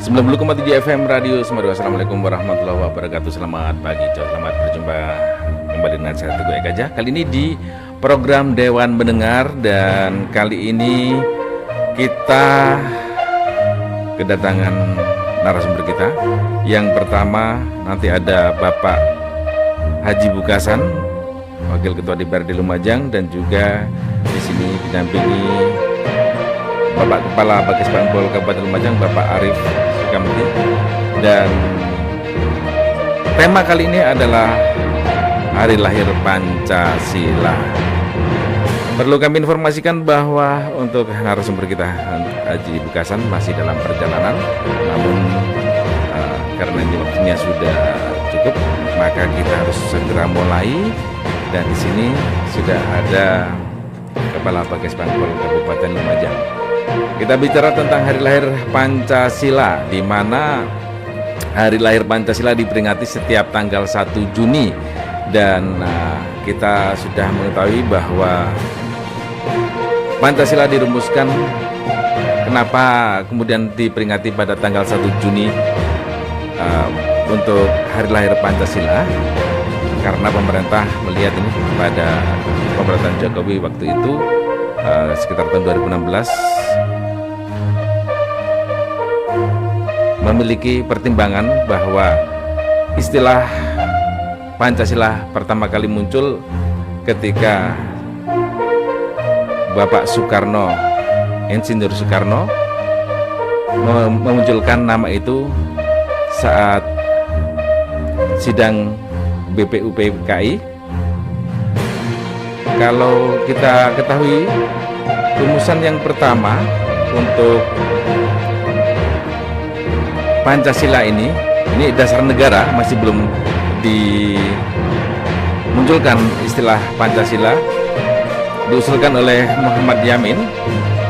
90,7 FM Radio Semeru. Assalamualaikum warahmatullahi wabarakatuh. Selamat pagi, selamat berjumpa kembali dengan saya Teguh Eka Jah. Kali ini di program Dewan Mendengar, dan kali ini kita kedatangan narasumber kita. Yang pertama nanti ada Bapak Haji Bukasan, Wakil Ketua DPRD Lumajang, dan juga di sini didampingi Bapak Kepala Bages Bangpol Kabupaten Lumajang, Bapak Arif Sukamti. Dan tema kali ini adalah Hari Lahir Pancasila. Perlu kami informasikan bahwa untuk narasumber kita Haji Bukasan masih dalam perjalanan, namun karena ini waktunya sudah cukup, maka kita harus segera mulai. Dan di sini sudah ada Kepala Bages Bangpol Kabupaten Lumajang. Kita bicara tentang Hari Lahir Pancasila, di mana Hari Lahir Pancasila diperingati setiap tanggal 1 Juni. Dan kita sudah mengetahui bahwa Pancasila dirumuskan, kenapa kemudian diperingati pada tanggal 1 Juni untuk Hari Lahir Pancasila. Karena pemerintah melihat ini pada pemerintahan Jokowi waktu itu sekitar tahun 2016 memiliki pertimbangan bahwa istilah Pancasila pertama kali muncul ketika Bapak Soekarno, Insinyur Soekarno memunculkan nama itu saat sidang BPUPKI. Kalau kita ketahui, rumusan yang pertama untuk Pancasila ini dasar negara, masih belum dimunculkan istilah Pancasila, diusulkan oleh Muhammad Yamin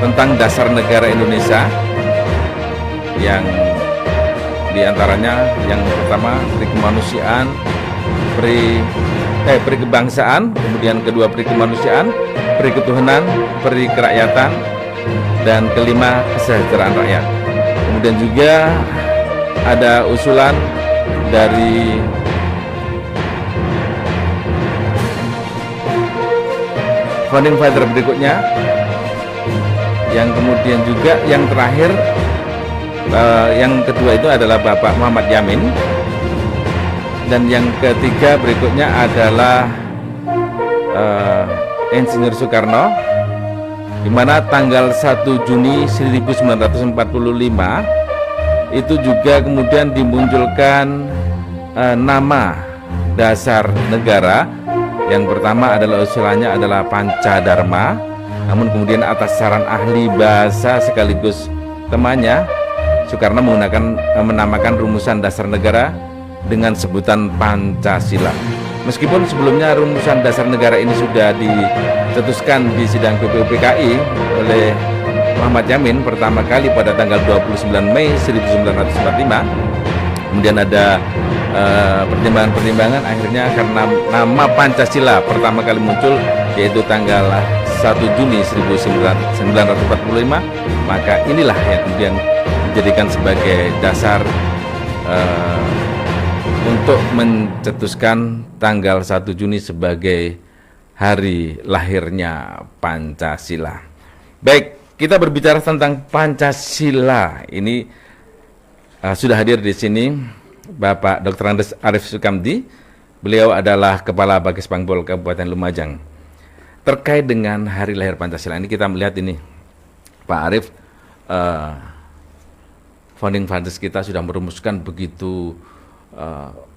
tentang dasar negara Indonesia, yang diantaranya yang pertama peri kemanusiaan, peri kebangsaan, kemudian kedua peri kemanusiaan, peri ketuhanan, peri kerakyatan, dan kelima kesejahteraan rakyat. Kemudian juga ada usulan dari founding father berikutnya, yang kemudian juga yang terakhir, yang kedua itu adalah Bapak Muhammad Yamin, dan yang ketiga berikutnya adalah Insinyur Soekarno, di mana tanggal 1 Juni 1945 itu juga kemudian dimunculkan nama dasar negara. Yang pertama adalah usulannya adalah Pancadharma, namun kemudian atas saran ahli bahasa sekaligus temannya, Soekarno menamakan rumusan dasar negara dengan sebutan Pancasila. Meskipun sebelumnya rumusan dasar negara ini sudah dicetuskan di sidang BPUPKI oleh Muhammad Yamin pertama kali pada tanggal 29 Mei 1945. Kemudian ada pertimbangan-pertimbangan, akhirnya karena nama Pancasila pertama kali muncul, yaitu tanggal 1 Juni 1945, maka inilah yang kemudian dijadikan sebagai dasar untuk mencetuskan tanggal 1 Juni sebagai hari lahirnya Pancasila. Baik, kita berbicara tentang Pancasila. Ini sudah hadir di sini Bapak Dr. Andes Arif Sukamti. Beliau adalah Kepala Bages Bangpol Kabupaten Lumajang. Terkait dengan Hari Lahir Pancasila ini, kita melihat ini, Pak Arif, founding fathers kita sudah merumuskan begitu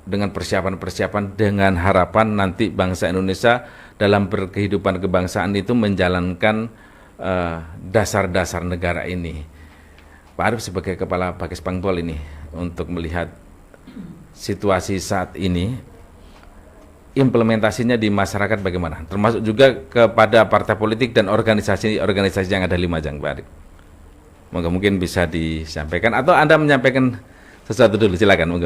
dengan persiapan-persiapan, dengan harapan nanti bangsa Indonesia dalam berkehidupan kebangsaan itu menjalankan dasar-dasar negara ini. Pak Arif sebagai Kepala Bages Bangpol ini, untuk melihat situasi saat ini, implementasinya di masyarakat bagaimana? Termasuk juga kepada partai politik dan organisasi-organisasi yang ada di Lumajang, Pak Arif. Mungkin bisa disampaikan, atau Anda menyampaikan sesuatu dulu, silakan.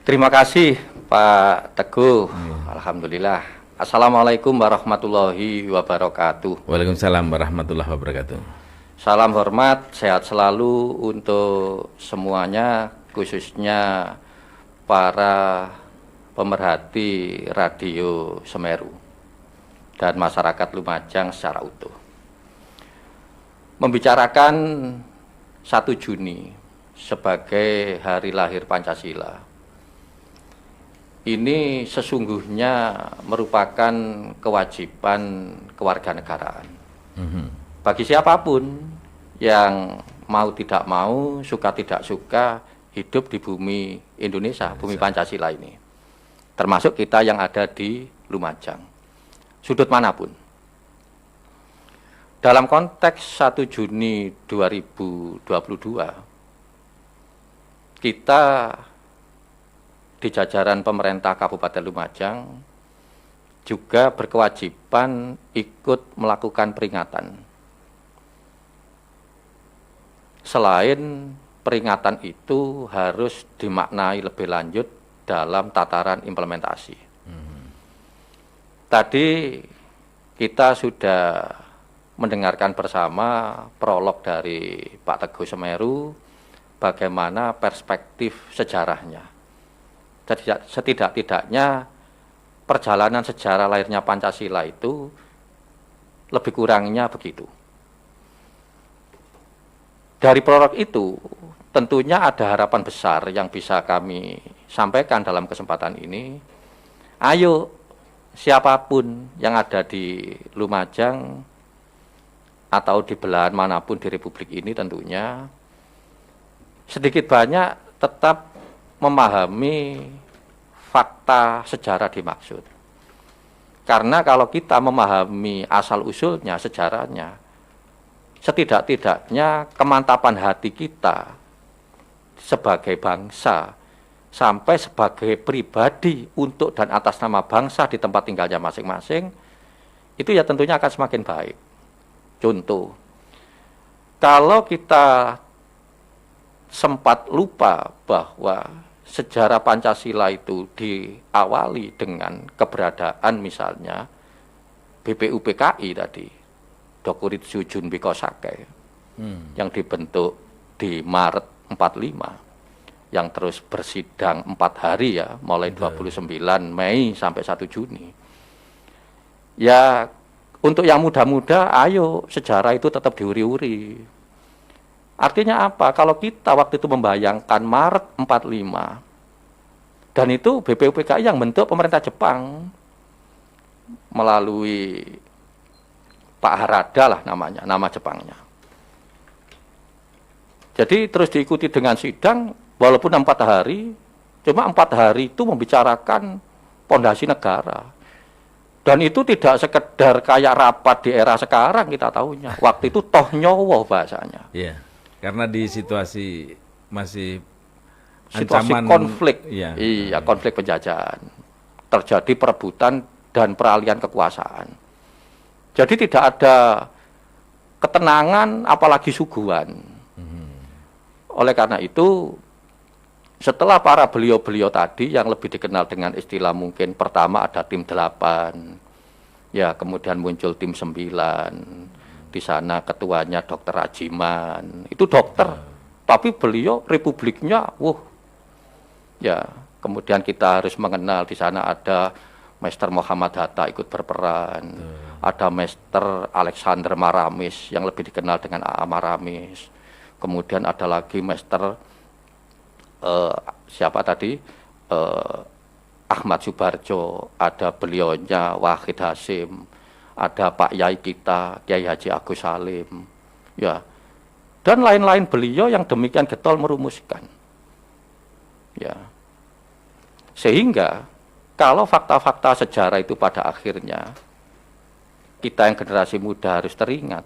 Terima kasih Pak Teguh. Alhamdulillah. Assalamualaikum warahmatullahi wabarakatuh. Waalaikumsalam warahmatullahi wabarakatuh. Salam hormat, sehat selalu untuk semuanya, khususnya para pemerhati Radio Semeru dan masyarakat Lumajang secara utuh. Membicarakan 1 Juni sebagai hari lahir Pancasila, ini sesungguhnya merupakan kewajiban kewarganegaraan. Bagi siapapun yang mau tidak mau, suka tidak suka, hidup di bumi Indonesia, bumi Pancasila ini. Termasuk kita yang ada di Lumajang, sudut manapun. Dalam konteks 1 Juni 2022, kita di jajaran pemerintah Kabupaten Lumajang juga berkewajiban ikut melakukan peringatan. Selain peringatan itu harus dimaknai lebih lanjut dalam tataran implementasi. Tadi kita sudah mendengarkan bersama prolog dari Pak Teguh Semeru, bagaimana perspektif sejarahnya. Setidak-tidaknya perjalanan sejarah lahirnya Pancasila itu lebih kurangnya begitu. Dari prolog itu tentunya ada harapan besar yang bisa kami sampaikan dalam kesempatan ini. Ayo siapapun yang ada di Lumajang atau di belahan manapun di Republik ini tentunya sedikit banyak tetap memahami fakta sejarah dimaksud. Karena kalau kita memahami asal-usulnya, sejarahnya, setidak-tidaknya kemantapan hati kita sebagai bangsa sampai sebagai pribadi untuk dan atas nama bangsa di tempat tinggalnya masing-masing, itu ya tentunya akan semakin baik. Contoh, kalau kita sempat lupa bahwa sejarah Pancasila itu diawali dengan keberadaan misalnya BPUPKI tadi, Dokuritsu Junbiko Sake, yang dibentuk di Maret 45, yang terus bersidang 4 hari ya, mulai 29 Mei sampai 1 Juni. Ya, untuk yang muda-muda, ayo sejarah itu tetap diuri-uri. Artinya apa? Kalau kita waktu itu membayangkan Maret 45, dan itu BPUPKI yang bentuk pemerintah Jepang melalui Pak Harada lah namanya, nama Jepangnya. Jadi terus diikuti dengan sidang, walaupun 4 hari, cuma 4 hari itu membicarakan pondasi negara. Dan itu tidak sekedar kayak rapat di era sekarang kita tahunya. Waktu itu toh nyowo bahasanya. Iya, karena di situasi masih situasi ancaman konflik, iya, konflik penjajahan. Terjadi perebutan dan peralihan kekuasaan. Jadi tidak ada ketenangan apalagi suguhan. Oleh karena itu, setelah para beliau-beliau tadi yang lebih dikenal dengan istilah mungkin pertama ada tim 8, ya kemudian muncul tim 9, di sana ketuanya Dr. Rajiman, itu dokter, tapi beliau republiknya, ya kemudian kita harus mengenal di sana ada Master Muhammad Hatta ikut berperan, ada Master Alexander Maramis yang lebih dikenal dengan A.A. Maramis, kemudian ada lagi Master siapa tadi, Ahmad Subarjo, ada beliaunya Wahid Hasim, ada Pak Yai kita Kiai Haji Agus Salim, ya, dan lain-lain beliau yang demikian getol merumuskan, ya, sehingga kalau fakta-fakta sejarah itu pada akhirnya kita yang generasi muda harus teringat.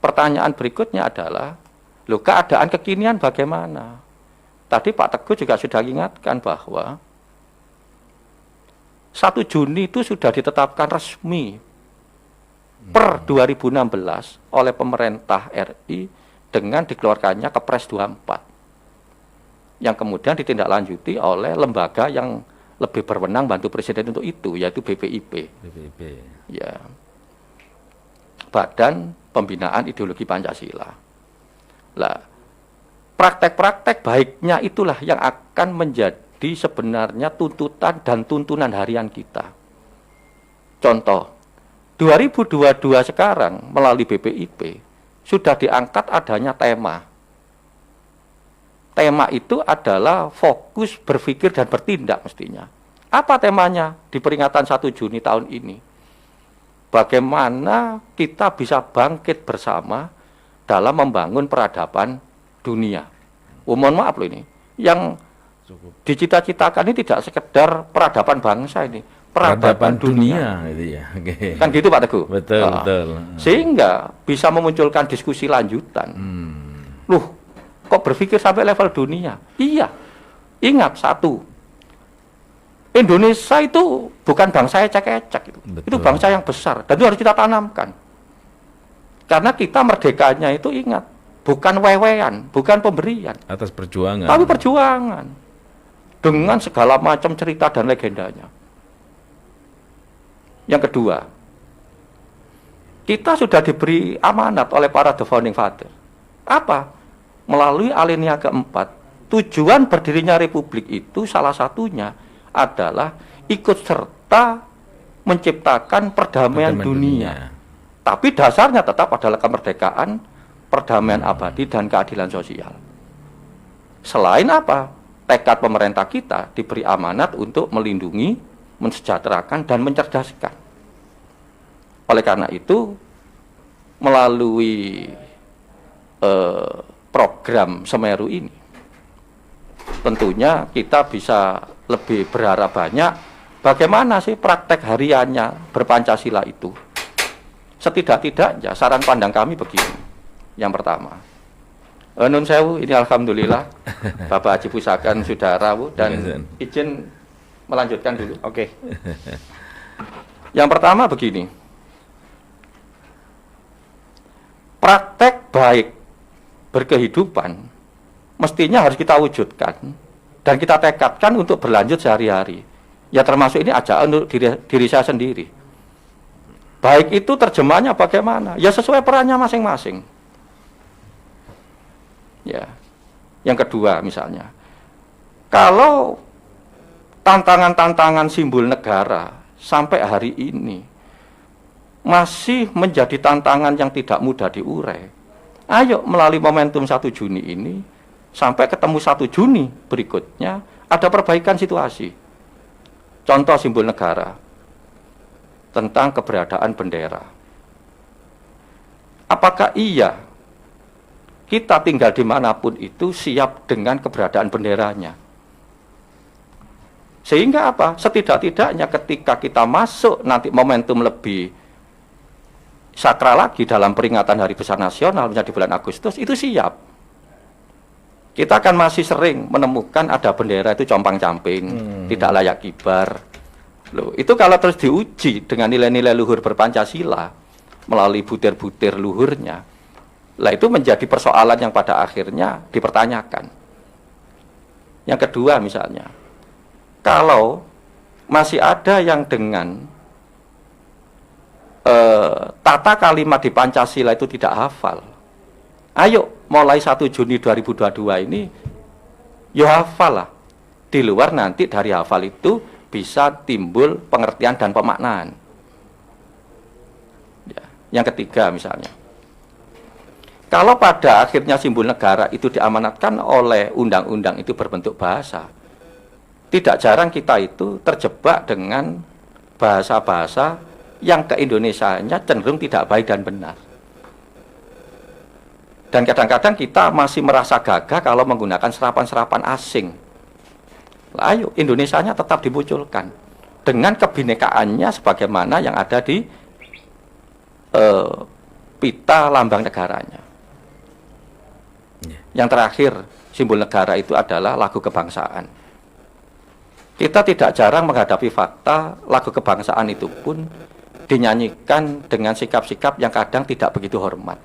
Pertanyaan berikutnya adalah, loh, keadaan kekinian bagaimana? Tadi Pak Teguh juga sudah ingatkan bahwa 1 Juni itu sudah ditetapkan resmi per 2016 oleh pemerintah RI dengan dikeluarkannya Kepres 24. Yang kemudian ditindaklanjuti oleh lembaga yang lebih berwenang bantu presiden untuk itu, yaitu BPIP. BPIP. Ya. Badan pembinaan ideologi Pancasila. Lah, praktek-praktek baiknya itulah yang akan menjadi sebenarnya tuntutan dan tuntunan harian kita. Contoh, 2022 sekarang melalui BPIP sudah diangkat adanya tema. Tema itu adalah fokus berpikir dan bertindak mestinya. Apa temanya di peringatan 1 Juni tahun ini? Bagaimana kita bisa bangkit bersama dalam membangun peradaban dunia. Mohon maaf loh ini, yang dicita-citakan ini tidak sekedar peradaban bangsa ini, peradaban dunia. Gitu ya. Okay. Kan gitu Pak Teguh? Betul, betul. Sehingga bisa memunculkan diskusi lanjutan. Loh, kok berpikir sampai level dunia? Iya, ingat satu, Indonesia itu bukan bangsa ecek-ecek, itu bangsa yang besar, dan itu harus kita tanamkan. Karena kita merdekanya itu ingat, bukan wewean, bukan pemberian. Atas perjuangan. Tapi perjuangan. Dengan segala macam cerita dan legendanya. Yang kedua, kita sudah diberi amanat oleh para The Founding Father. Apa? Melalui alinea keempat, tujuan berdirinya Republik itu salah satunya adalah ikut serta menciptakan perdamaian dunia. Tapi dasarnya tetap adalah kemerdekaan, perdamaian abadi, dan keadilan sosial. Selain apa? Tekad pemerintah kita diberi amanat untuk melindungi, mensejahterakan, dan mencerdaskan. Oleh karena itu, melalui program Semeru ini, tentunya kita bisa lebih berharap banyak bagaimana sih praktek hariannya berpancasila itu. Setidak-tidaknya saran pandang kami begini. Yang pertama, nun sewu, ini alhamdulillah Bapak Haji Pusakan sudah rawuh dan izin melanjutkan dulu. Oke. Yang pertama begini, praktek baik berkehidupan mestinya harus kita wujudkan dan kita tekadkan untuk berlanjut sehari-hari. Ya termasuk ini ajakan untuk diri saya sendiri. Baik itu terjemahnya bagaimana? Ya sesuai perannya masing-masing. Ya. Yang kedua misalnya, kalau tantangan-tantangan simbol negara sampai hari ini masih menjadi tantangan yang tidak mudah diurai, ayo melalui momentum 1 Juni ini sampai ketemu 1 Juni berikutnya ada perbaikan situasi. Contoh simbol negara tentang keberadaan bendera. Apakah iya kita tinggal dimanapun itu siap dengan keberadaan benderanya? Sehingga apa? Setidak-tidaknya ketika kita masuk nanti momentum lebih sakral lagi dalam peringatan Hari Besar Nasional menjadi bulan Agustus, itu siap. Kita akan masih sering menemukan ada bendera itu compang-camping, tidak layak kibar. Loh, itu kalau terus diuji dengan nilai-nilai luhur berpancasila melalui butir-butir luhurnya, lah itu menjadi persoalan yang pada akhirnya dipertanyakan. Yang kedua misalnya, kalau masih ada yang dengan tata kalimat di Pancasila itu tidak hafal, ayo mulai 1 Juni 2022 ini ya hafal lah. Di luar nanti dari hafal itu bisa timbul pengertian dan pemaknaan. Ya. Yang ketiga misalnya, kalau pada akhirnya simbol negara itu diamanatkan oleh undang-undang itu berbentuk bahasa, tidak jarang kita itu terjebak dengan bahasa-bahasa yang ke-Indonesianya cenderung tidak baik dan benar. Dan kadang-kadang kita masih merasa gagah kalau menggunakan serapan-serapan asing. Ayo, Indonesianya tetap dimunculkan dengan kebinekaannya sebagaimana yang ada di pita lambang negaranya. Yang terakhir, simbol negara itu adalah lagu kebangsaan. Kita tidak jarang menghadapi fakta lagu kebangsaan itu pun dinyanyikan dengan sikap-sikap yang kadang tidak begitu hormat.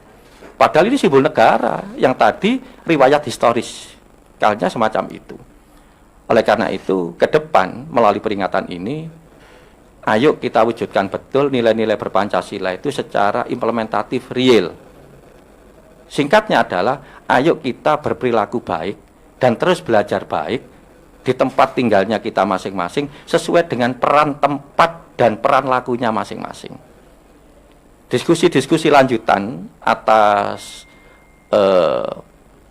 Padahal ini simbol negara yang tadi riwayat historis kalnya semacam itu. Oleh karena itu, ke depan melalui peringatan ini, ayo kita wujudkan betul nilai-nilai berpancasila itu secara implementatif real. Singkatnya adalah, ayo kita berperilaku baik dan terus belajar baik di tempat tinggalnya kita masing-masing sesuai dengan peran tempat dan peran lakunya masing-masing. Diskusi-diskusi lanjutan atas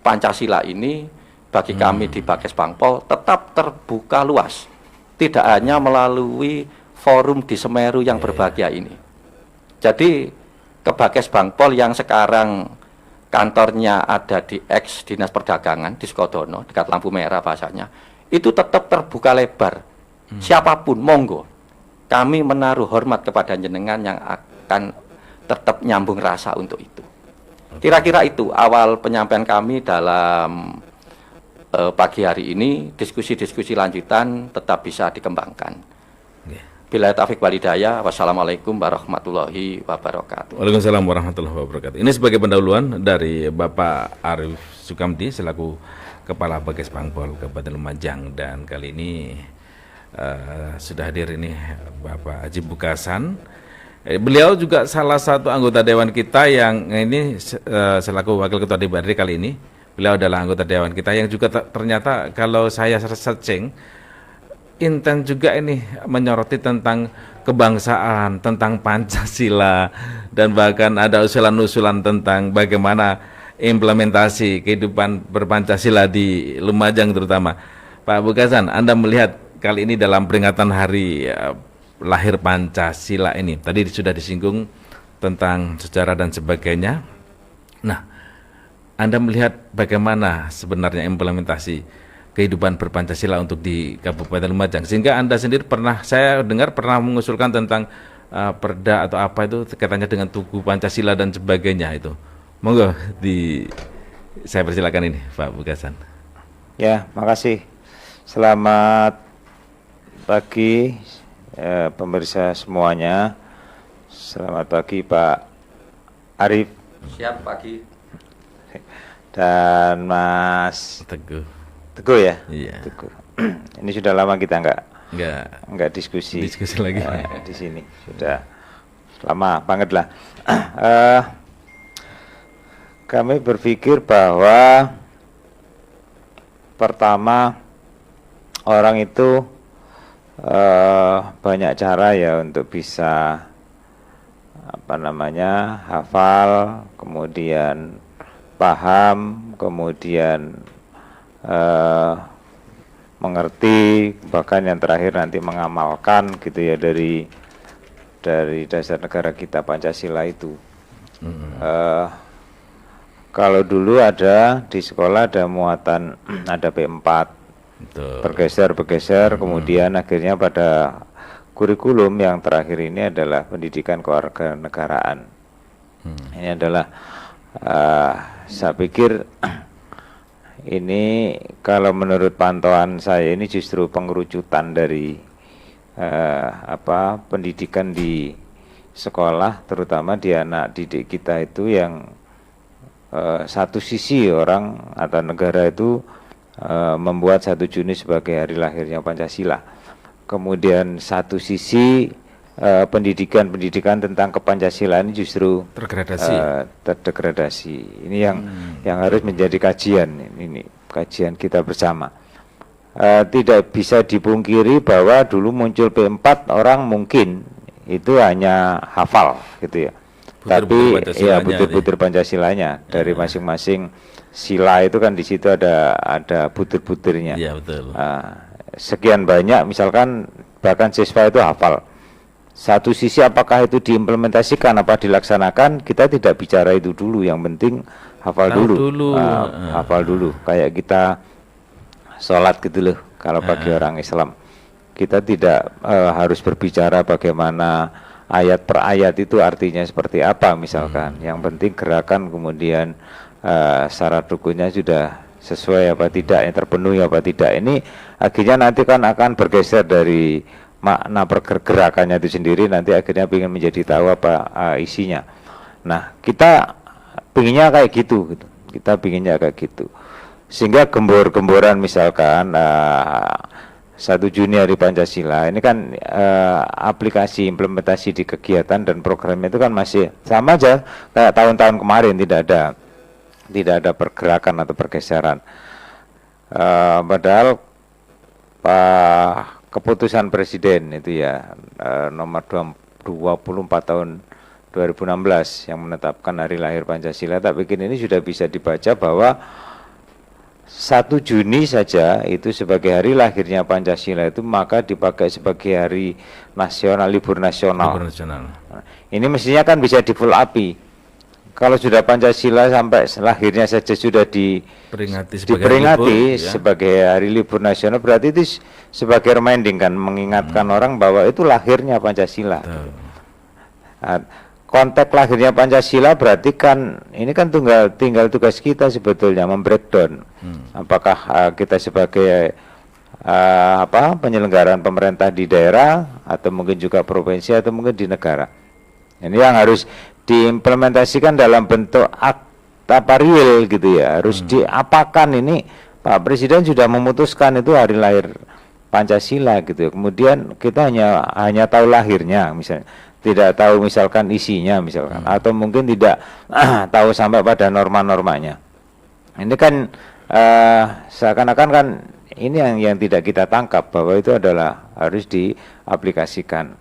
Pancasila ini bagi kami di Bakes Bangpol tetap terbuka luas, tidak hanya melalui forum di Semeru yang berbahagia ini. Jadi ke Bakes Bangpol yang sekarang kantornya ada di X Dinas Perdagangan di Sukodono dekat lampu merah bahasanya, itu tetap terbuka lebar. Siapapun monggo, kami menaruh hormat kepada jenengan yang akan tetap nyambung rasa untuk itu. Kira-kira itu awal penyampaian kami dalam pagi hari ini. Diskusi-diskusi lanjutan tetap bisa dikembangkan. Billahi taufiq wal hidayah. Wassalamualaikum warahmatullahi wabarakatuh. Waalaikumsalam warahmatullahi wabarakatuh. Ini sebagai pendahuluan dari Bapak Arif Sukamdi selaku Kepala Bakes Bangpol Kabupaten Lumajang, dan kali ini sudah hadir ini Bapak Haji Bukasan. Beliau juga salah satu anggota dewan kita yang ini selaku Wakil Ketua DPRD kali ini. Beliau adalah anggota dewan kita yang juga ternyata kalau saya searching intens juga ini menyoroti tentang kebangsaan, tentang Pancasila, dan bahkan ada usulan-usulan tentang bagaimana implementasi kehidupan berpancasila di Lumajang terutama. Pak Bukasan, Anda melihat kali ini dalam peringatan hari lahir Pancasila ini, tadi sudah disinggung tentang sejarah dan sebagainya. Nah, Anda melihat bagaimana sebenarnya implementasi kehidupan berpancasila untuk di Kabupaten Lumajang, sehingga Anda sendiri pernah, saya dengar pernah mengusulkan tentang perda atau apa itu kaitannya dengan Tugu Pancasila dan sebagainya itu. Monggo saya persilakan ini Pak Bukasan. Ya, makasih. Selamat pagi pemirsa semuanya. Selamat pagi Pak Arif. Siap pagi. Dan Mas Teguh ya? Iya. Teguh. Ini sudah lama kita enggak diskusi lagi di sini. Sudah lama banget lah. Kami berpikir bahwa pertama orang itu banyak cara ya untuk bisa hafal, kemudian paham, kemudian mengerti, bahkan yang terakhir nanti mengamalkan gitu ya dari dasar negara kita Pancasila itu. Kalau dulu ada di sekolah ada muatan ada P4, bergeser, kemudian akhirnya pada kurikulum yang terakhir ini adalah pendidikan kewarganegaraan. Ini adalah saya pikir ini kalau menurut pantauan saya ini justru pengerucutan dari pendidikan di sekolah, terutama di anak didik kita itu yang satu sisi orang atau negara itu membuat 1 Juni sebagai hari lahirnya Pancasila. Kemudian satu sisi pendidikan tentang kepancasilaan ini justru terdegradasi. Ini yang harus menjadi kajian, ini kajian kita bersama. Tidak bisa dipungkiri bahwa dulu muncul P4, orang mungkin itu hanya hafal gitu ya. Tapi ya butir-butir Pancasilanya dari masing-masing sila itu kan di situ ada butir-butirnya. Iya betul. Sekian banyak, misalkan bahkan siswa itu hafal. Satu sisi apakah itu diimplementasikan apa dilaksanakan, kita tidak bicara itu dulu. Yang penting hafal dulu. Hafal dulu. Kayak kita sholat gitu loh. Kalau bagi orang Islam, kita tidak harus berbicara bagaimana ayat per ayat itu artinya seperti apa misalkan. Yang penting gerakan, kemudian syarat rukunnya sudah sesuai apa tidak, yang terpenuhi apa tidak. Ini akhirnya nanti kan akan bergeser dari makna pergerakannya itu sendiri, nanti akhirnya ingin menjadi tahu apa isinya. Nah, kita pinginnya kayak gitu. Kita pinginnya kayak gitu. Sehingga gembor-gemboran misalkan 1 Juni Hari Pancasila. Ini kan aplikasi implementasi di kegiatan dan programnya itu kan masih sama aja kayak tahun-tahun kemarin, tidak ada pergerakan atau pergeseran. Padahal keputusan Presiden itu ya nomor 24 tahun 2016 yang menetapkan hari lahir Pancasila, tak bikin ini sudah bisa dibaca bahwa 1 Juni saja itu sebagai hari lahirnya Pancasila itu maka dipakai sebagai hari nasional, libur nasional. Ini mestinya kan bisa di full api. Kalau sudah Pancasila sampai lahirnya saja sudah diperingati sebagai hari libur nasional, berarti itu sebagai reminding kan, mengingatkan orang bahwa itu lahirnya Pancasila. Konteks lahirnya Pancasila berarti kan ini kan tinggal tugas kita sebetulnya membreakdown. Apakah kita sebagai penyelenggaraan pemerintah di daerah atau mungkin juga provinsi atau mungkin di negara. Ini yang harus diimplementasikan dalam bentuk akta real gitu ya. Harus diapakan ini Pak Presiden sudah memutuskan itu hari lahir Pancasila gitu. Kemudian kita hanya tahu lahirnya misalnya. Tidak tahu misalkan isinya misalkan, atau mungkin tidak tahu sampai pada norma-normanya. Ini kan seakan-akan kan ini yang tidak kita tangkap bahwa itu adalah harus diaplikasikan.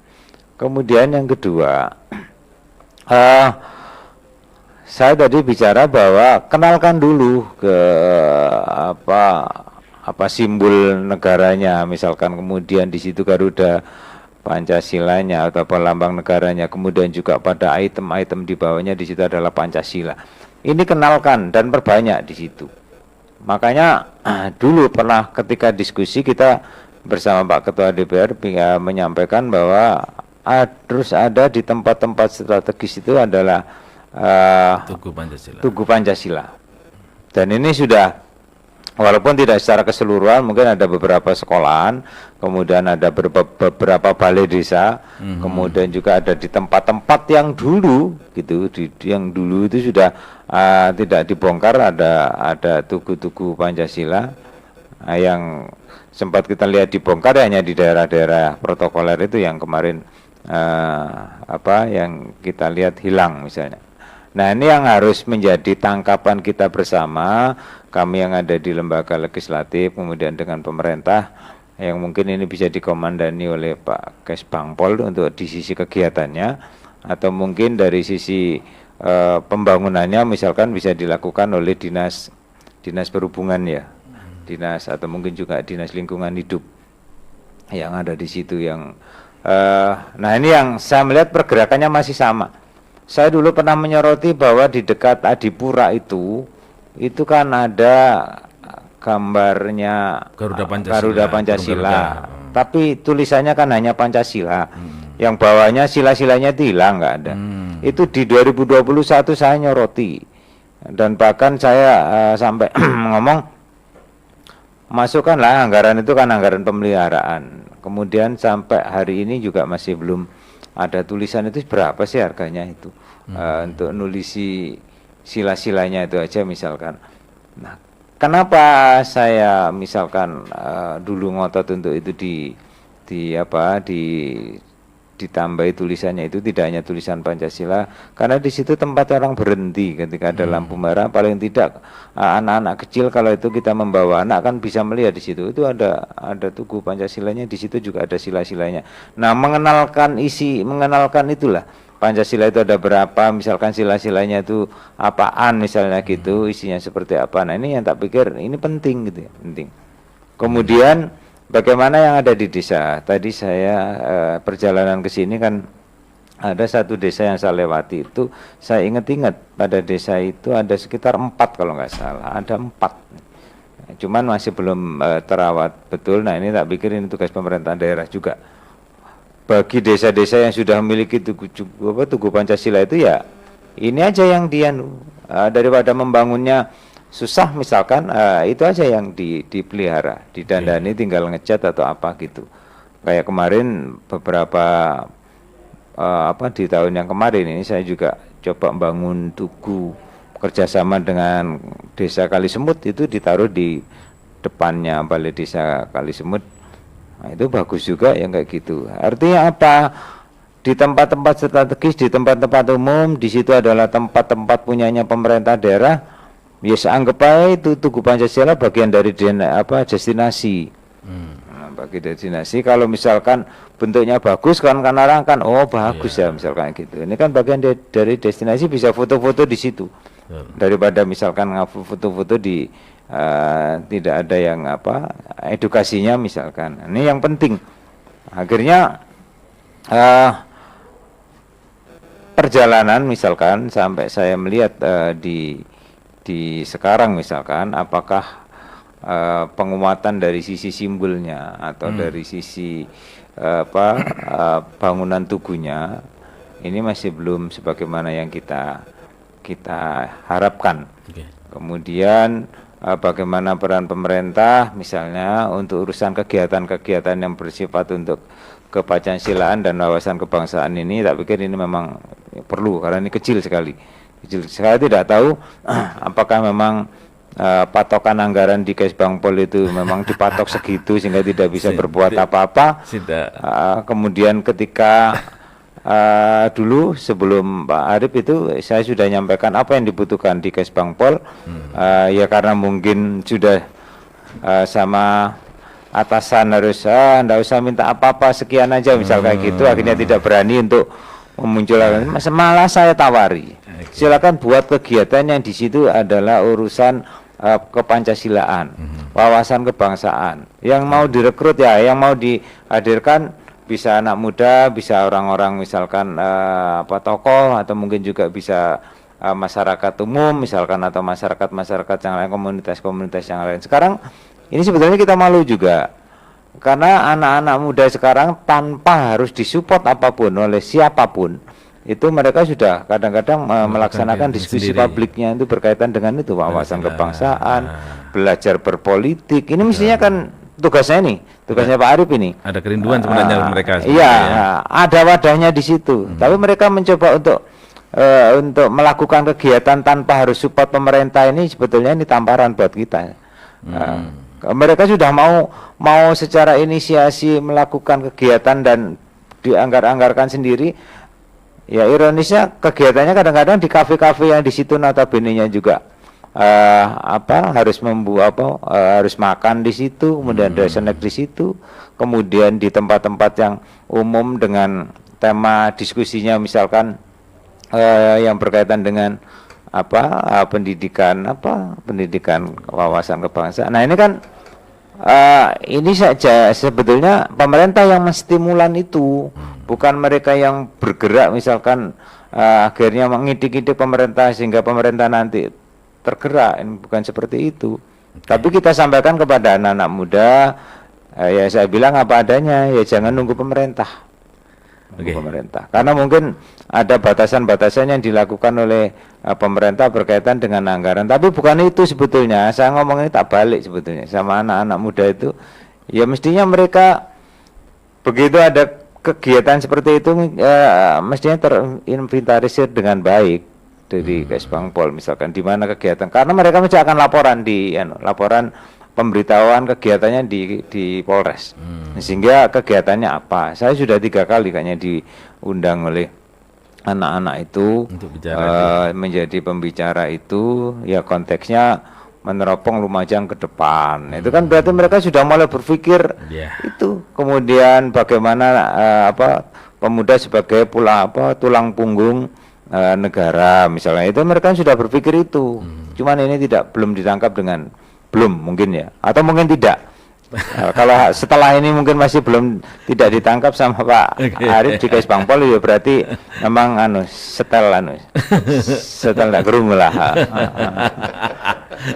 Kemudian yang kedua, saya tadi bicara bahwa kenalkan dulu ke apa simbol negaranya, misalkan kemudian di situ Garuda Pancasilanya atau lambang negaranya, kemudian juga pada item-item di bawahnya di situ adalah Pancasila. Ini kenalkan dan perbanyak di situ. Makanya dulu pernah ketika diskusi kita bersama Pak Ketua DPR menyampaikan bahwa terus ada di tempat-tempat strategis itu adalah Tugu Pancasila. Dan ini sudah, walaupun tidak secara keseluruhan, mungkin ada beberapa sekolahan, kemudian ada beberapa balai desa, kemudian juga ada di tempat-tempat yang dulu gitu, yang dulu itu sudah tidak dibongkar, ada tugu-tugu Pancasila yang sempat kita lihat dibongkar hanya di daerah-daerah protokoler itu yang kemarin yang kita lihat hilang misalnya. Nah, ini yang harus menjadi tangkapan kita bersama, kami yang ada di lembaga legislatif, kemudian dengan pemerintah, yang mungkin ini bisa dikomandani oleh Pak Kesbangpol untuk di sisi kegiatannya, atau mungkin dari sisi pembangunannya misalkan bisa dilakukan oleh dinas perhubungan ya, dinas atau mungkin juga dinas lingkungan hidup yang ada di situ yang nah ini yang saya melihat pergerakannya masih sama. Saya dulu pernah menyoroti bahwa di dekat Adipura itu kan ada gambarnya Garuda Pancasila. Tapi tulisannya kan hanya Pancasila. Yang bawahnya sila-silanya itu hilang, nggak ada. Itu di 2021 saya nyoroti. Dan bahkan saya sampai ngomong, masukkanlah anggaran itu kan anggaran pemeliharaan. Kemudian sampai hari ini juga masih belum ada tulisan itu berapa sih harganya itu untuk nulisi sila-silanya itu aja misalkan. Nah, kenapa saya misalkan dulu ngotot untuk itu ditambahi tulisannya itu tidak hanya tulisan Pancasila, karena di situ tempat orang berhenti ketika ada lampu merah. Paling tidak anak-anak kecil kalau itu kita membawa anak kan bisa melihat di situ itu ada tugu Pancasilanya, di situ juga ada sila-silanya. Nah, mengenalkan itulah Pancasila itu ada berapa, misalkan sila-silanya itu apaan misalnya gitu, isinya seperti apa. Nah, ini yang tak pikir ini penting gitu ya, penting. Kemudian bagaimana yang ada di desa? Tadi saya perjalanan ke sini kan ada satu desa yang saya lewati itu, saya ingat pada desa itu ada sekitar 4 kalau nggak salah, ada 4. Cuman masih belum terawat betul. Nah, ini tak pikir ini tugas pemerintah daerah juga. Bagi desa-desa yang sudah memiliki tugu Pancasila itu ya ini aja yang daripada membangunnya susah misalkan itu aja yang dipelihara, didandani, tinggal ngecat atau apa gitu. Kayak kemarin beberapa di tahun yang kemarin ini saya juga coba membangun tugu kerjasama dengan desa Kalisemut, itu ditaruh di depannya balai desa Kalisemut. Nah, itu bagus juga yang kayak gitu. Artinya apa? Di tempat-tempat strategis, di tempat-tempat umum, di situ adalah tempat-tempat punyanya pemerintah daerah. Ya anggap aja itu Tugu Pancasila bagian dari destinasi. Nah, bagi destinasi, kalau misalkan bentuknya bagus kan orang kan oh bagus ya misalkan gitu. Ini kan bagian dari destinasi, bisa foto-foto di situ. Daripada misalkan foto-foto di tidak ada yang edukasinya misalkan. Ini yang penting. Akhirnya perjalanan misalkan sampai saya melihat di sekarang misalkan apakah penguatan dari sisi simbolnya atau dari sisi bangunan tugunya ini masih belum sebagaimana yang kita harapkan. Kemudian bagaimana peran pemerintah misalnya untuk urusan kegiatan-kegiatan yang bersifat untuk kepancasilaan dan wawasan kebangsaan ini, tak pikir ini memang perlu karena ini kecil sekali. Saya tidak tahu apakah memang patokan anggaran di Kesbangpol itu memang dipatok segitu sehingga tidak bisa berbuat apa-apa. Kemudian ketika dulu sebelum Pak Arif itu saya sudah nyampaikan apa yang dibutuhkan di Kesbangpol, ya karena mungkin sudah sama atasan harus enggak usah minta apa-apa sekian aja misal kayak gitu, akhirnya tidak berani untuk memunculkan. Malah saya tawari, silakan buat kegiatan yang di situ adalah urusan kepancasilaan, wawasan kebangsaan. Yang mau direkrut ya, yang mau dihadirkan bisa anak muda, bisa orang-orang misalkan tokoh atau mungkin juga bisa masyarakat umum misalkan atau masyarakat yang lain, komunitas-komunitas yang lain. Sekarang ini sebetulnya kita malu juga karena anak-anak muda sekarang tanpa harus disupport apapun oleh siapapun itu mereka sudah kadang-kadang melaksanakan diskusi publiknya itu berkaitan dengan itu wawasan kebangsaan, belajar berpolitik. Ini mestinya kan tugasnya Pak Arif ini. Ada kerinduan sebenarnya mereka. Iya, ada wadahnya di situ. Tapi mereka mencoba untuk melakukan kegiatan tanpa harus support pemerintah ini sebetulnya ini tamparan buat kita. Mereka sudah mau secara inisiasi melakukan kegiatan dan dianggarkan sendiri. Ya ironisnya kegiatannya kadang-kadang di kafe-kafe yang di situ notabene-nya juga harus harus makan di situ, kemudian ada snack di situ, kemudian di tempat-tempat yang umum dengan tema diskusinya misalkan yang berkaitan dengan pendidikan wawasan kebangsaan. Nah ini kan ini saja sebetulnya pemerintah yang menstimulan itu, bukan mereka yang bergerak misalkan akhirnya mengidik-idik pemerintah sehingga pemerintah nanti tergerak. Ini bukan seperti itu. Tapi kita sampaikan kepada anak-anak muda, ya saya bilang apa adanya, ya jangan nunggu pemerintah. Pemerintah. Karena mungkin ada batasan-batasan yang dilakukan oleh pemerintah berkaitan dengan anggaran. Tapi bukan itu sebetulnya. Saya ngomong ini tak balik sebetulnya sama anak-anak muda itu. Ya mestinya mereka begitu ada kegiatan seperti itu mestinya terinventarisir dengan baik dari Kesbangpol misalkan di mana kegiatan. Karena mereka mesti akan laporan laporan pemberitahuan kegiatannya di Polres, sehingga kegiatannya apa. Saya sudah 3 kali kayaknya diundang oleh anak-anak itu untuk menjadi pembicara itu, ya konteksnya meneropong Lumajang ke depan. Itu kan berarti mereka sudah mulai berpikir itu. Kemudian bagaimana pemuda sebagai tulang punggung negara misalnya, itu mereka sudah berpikir itu. Cuman ini belum ditangkap dengan mungkin ya, atau mungkin tidak. Kalau setelah ini mungkin masih tidak ditangkap sama Pak Arif di Kesbangpol, ya berarti memang setel nggak gerung lah.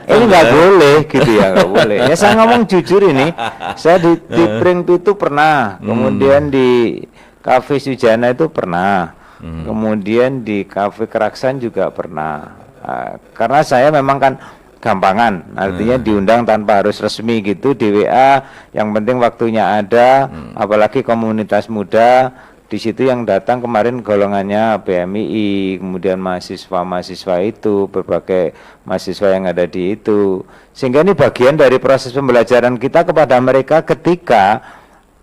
Ini nggak boleh gitu ya, nggak boleh. Ya saya ngomong jujur ini, saya di Pring itu pernah, kemudian di Cafe Sujana itu pernah, kemudian di Cafe Keraksan juga pernah. Karena saya memang kan gampangan, artinya diundang tanpa harus resmi gitu di WA, yang penting waktunya ada, apalagi komunitas muda di situ yang datang kemarin golongannya PMII, kemudian mahasiswa itu, berbagai mahasiswa yang ada di itu, sehingga ini bagian dari proses pembelajaran kita kepada mereka ketika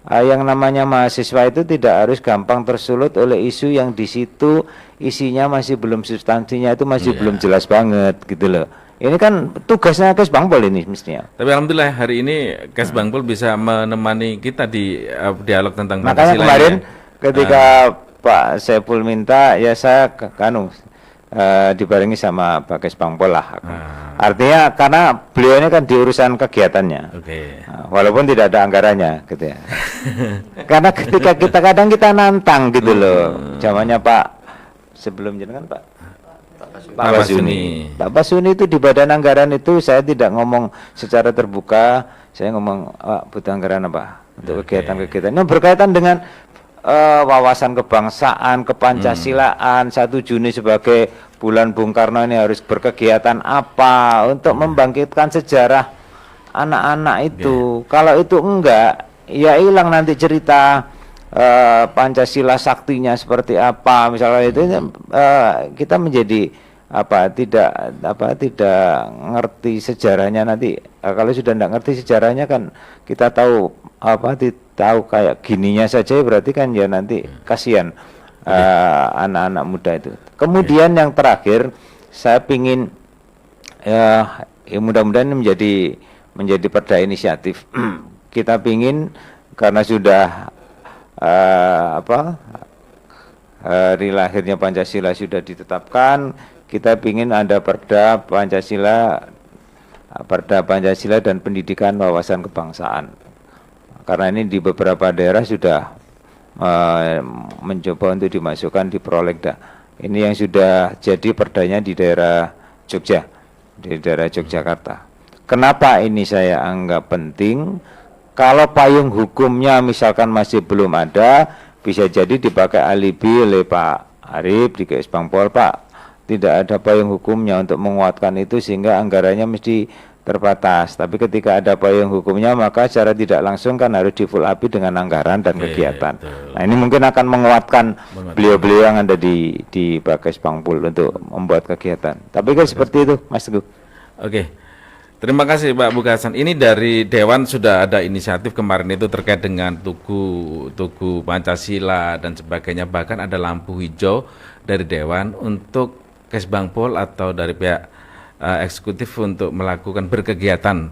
yang namanya mahasiswa itu tidak harus gampang tersulut oleh isu yang di situ isinya masih belum, substansinya itu masih belum jelas banget gitu loh. Ini kan tugasnya Kesbangpol ini mestinya. Tapi alhamdulillah hari ini Kesbangpol bisa menemani kita di dialog tentang Makanya Pancasila kemarin ini. ketika Pak Saiful minta, ya saya dibarengi sama Pak Kesbangpol lah. Artinya karena beliau ini kan di urusan kegiatannya. Oke. Walaupun tidak ada anggarannya gitu ya. Karena ketika kita nantang gitu loh. Zamannya Pak sebelum jenengan Pak Basuni. Pak Basuni itu di badan anggaran itu saya tidak ngomong secara terbuka, saya ngomong butuh anggaran apa untuk kegiatan-kegiatan. Ini berkaitan dengan wawasan kebangsaan, kepancasilaan, 1 Juni sebagai bulan Bung Karno ini harus berkegiatan apa untuk membangkitkan sejarah anak-anak itu. Kalau itu enggak, ya hilang nanti cerita Pancasila saktinya seperti apa. Misalnya itu kita menjadi tidak ngerti sejarahnya nanti. Kalau sudah tidak ngerti sejarahnya kan kita tahu tahu kayak gininya saja, berarti kan ya nanti kasihan anak-anak muda itu. Kemudian yang terakhir saya pingin ya mudah-mudahan ini menjadi perda inisiatif. Kita pingin karena sudah hari lahirnya Pancasila sudah ditetapkan, kita pingin ada perda Pancasila dan pendidikan wawasan kebangsaan. Karena ini di beberapa daerah sudah mencoba untuk dimasukkan di Prolegda. Ini yang sudah jadi perdanya di daerah Jogja, di daerah Yogyakarta. Kenapa ini saya anggap penting? Kalau payung hukumnya misalkan masih belum ada, bisa jadi dipakai alibi oleh Pak Arif di Kesbangpol, Pak, tidak ada payung hukumnya untuk menguatkan itu sehingga anggarannya mesti terbatas. Tapi ketika ada payung hukumnya maka secara tidak langsung kan harus di full up dengan anggaran dan kegiatan. Betul. Nah ini mungkin akan menguatkan beliau-beliau yang ada di Pak Kesbangpol untuk membuat kegiatan. Tapi kan seperti itu Mas Teguh. Oke. Terima kasih Pak Bukasan. Ini dari Dewan sudah ada inisiatif kemarin itu terkait dengan tugu Pancasila dan sebagainya. Bahkan ada lampu hijau dari Dewan untuk Kesbangpol atau dari pihak eksekutif untuk melakukan berkegiatan